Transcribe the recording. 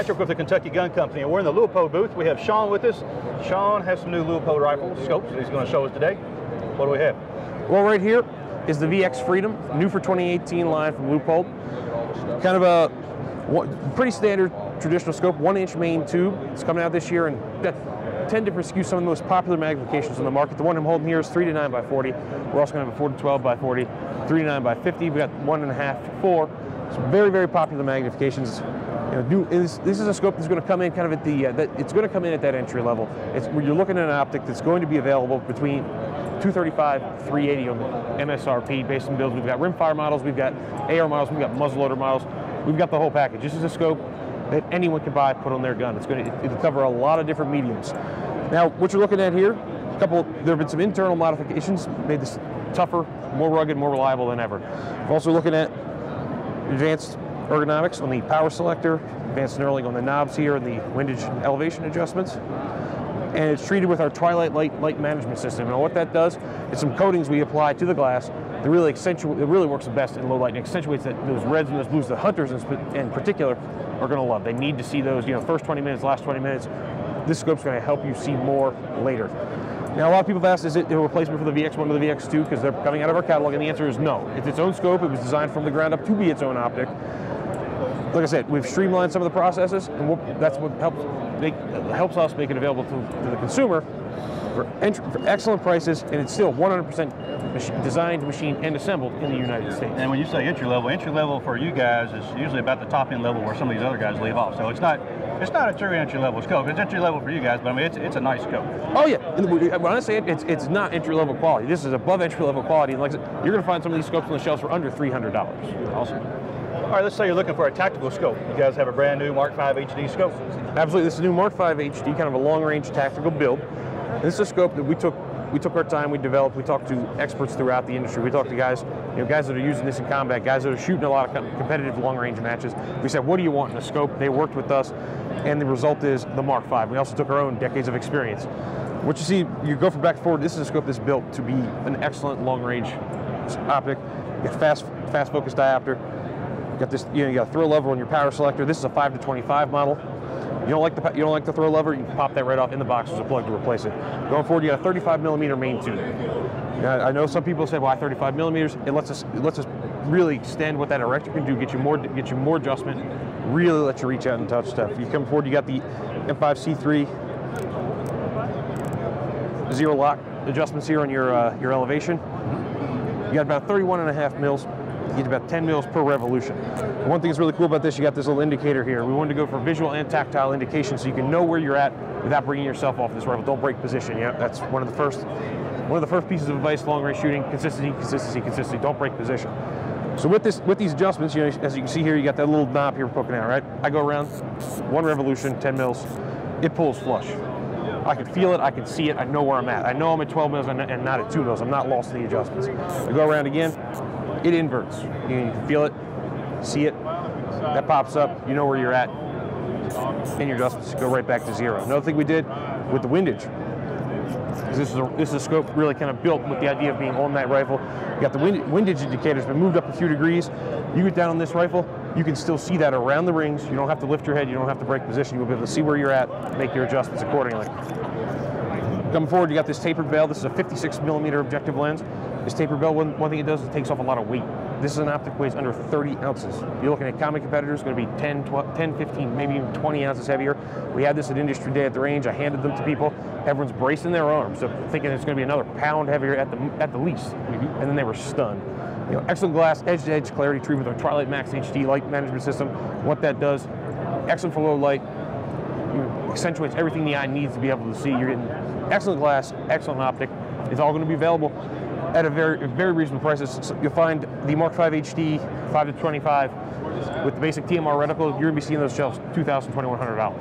Patrick with the Kentucky Gun Company, and we're in the Leupold booth. We have Shawn with us. Shawn has some new Leupold rifle scopes that he's going to show us today. What do we have? Well, right here is the VX Freedom, new for 2018 line from Leupold. Kind of a pretty standard traditional scope, 1-inch main tube. It's coming out this year, and got 10 different SKUs, some of the most popular magnifications on the market. The one I'm holding here is 3 to 9 by 40. We're also going to have a 4 to 12 by 40, 3 to 9 by 50. We got 1.5 to 4. Some very, very popular magnifications. This is a scope that's going to come in kind of at the, it's going to come in at that entry level. You're looking at an optic that's going to be available between $235, $380 on the MSRP based on builds. We've got rimfire models, we've got AR models, we've got muzzleloader models. We've got the whole package. This is a scope that anyone can buy, put on their gun. It'll cover a lot of different mediums. Now, what you're looking at here, there have been some internal modifications, made this tougher, more rugged, more reliable than ever. We're also looking at advanced ergonomics on the power selector, advanced knurling on the knobs here, and the windage and elevation adjustments. And it's treated with our Twilight light management system. And what that does is some coatings we apply to the glass that really it really works the best in low light and accentuates those reds and those blues that hunters in particular are going to love. They need to see those, first 20 minutes, last 20 minutes. This scope's going to help you see more later. Now, a lot of people have asked, is it a replacement for the VX1 or the VX2? Because they're coming out of our catalog, and the answer is no. It's its own scope. It was designed from the ground up to be its own optic. Like I said, we've streamlined some of the processes, and that's what helps us make it available to the consumer for excellent prices, and it's still 100% designed, machined, and assembled in the United States. And when you say entry level for you guys is usually about the top end level where some of these other guys leave off. So it's not a true entry level scope. It's entry level for you guys, but I mean it's a nice scope. Oh yeah, when I say it's not entry level quality. This is above entry level quality, and like I said, you're going to find some of these scopes on the shelves for under $300. Awesome. All right, let's say you're looking for a tactical scope. You guys have a brand new Mark V HD scope. Absolutely, this is a new Mark V HD, kind of a long-range tactical build. And this is a scope that we took our time, we developed, we talked to experts throughout the industry. We talked to guys, guys that are using this in combat, guys that are shooting a lot of competitive long-range matches. We said, what do you want in a scope? They worked with us, and the result is the Mark V. We also took our own decades of experience. What you see, you go from back and forward, this is a scope that's built to be an excellent long-range optic. You got fast focus diopter. You got this, you got a throw lever on your power selector. This is a 5 to 25 model. You don't like the throw lever, you can pop that right off in the box as a plug to replace it. Going forward, you got a 35 millimeter main tube. Now, I know some people say, why 35 millimeters? It lets us really extend what that erector can do, get you more adjustment, really let you reach out and touch stuff. You come forward, you got the M5C3 zero lock adjustments here on your elevation. You got about 31.5 mils. You get about 10 mils per revolution. One thing that's really cool about this, you got this little indicator here. We wanted to go for visual and tactile indication so you can know where you're at without bringing yourself off this rifle. Don't break position. Yeah, that's one of the first pieces of advice long range shooting: consistency. Don't break position. So with these adjustments, as you can see here, you got that little knob here poking out, right? I go around, 1 revolution, 10 mils. It pulls flush. I can feel it, I can see it, I know where I'm at. I know I'm at 12 mils and not at 2 mils. I'm not lost in the adjustments. I go around again. It inverts. You can feel it, see it, that pops up, you know where you're at, and your adjustments go right back to 0. Another thing we did with the windage, this is a scope really kind of built with the idea of being on that rifle. You got the windage indicator's been moved up a few degrees. You get down on this rifle, you can still see that around the rings. You don't have to lift your head, you don't have to break position. You'll be able to see where you're at, make your adjustments accordingly. Coming forward, you got this tapered bail. This is a 56 millimeter objective lens. This tapered bail, one thing it does is it takes off a lot of weight. This is an optic weighs under 30 ounces. You're looking at common competitors, going to be 10, 15, maybe even 20 ounces heavier. We had this at Industry Day at the range. I handed them to people. Everyone's bracing their arms, so thinking it's going to be another pound heavier at the least. And then they were stunned. Excellent glass, edge-to-edge clarity treatment with our Twilight Max HD light management system. What that does, excellent for low light. Accentuates everything the eye needs to be able to see. You're getting excellent glass, excellent optic. It's all going to be available at a very reasonable prices. So you'll find the Mark V HD 5 to 25 with the basic TMR reticle. You're going to be seeing those shelves $2,000, $2,100.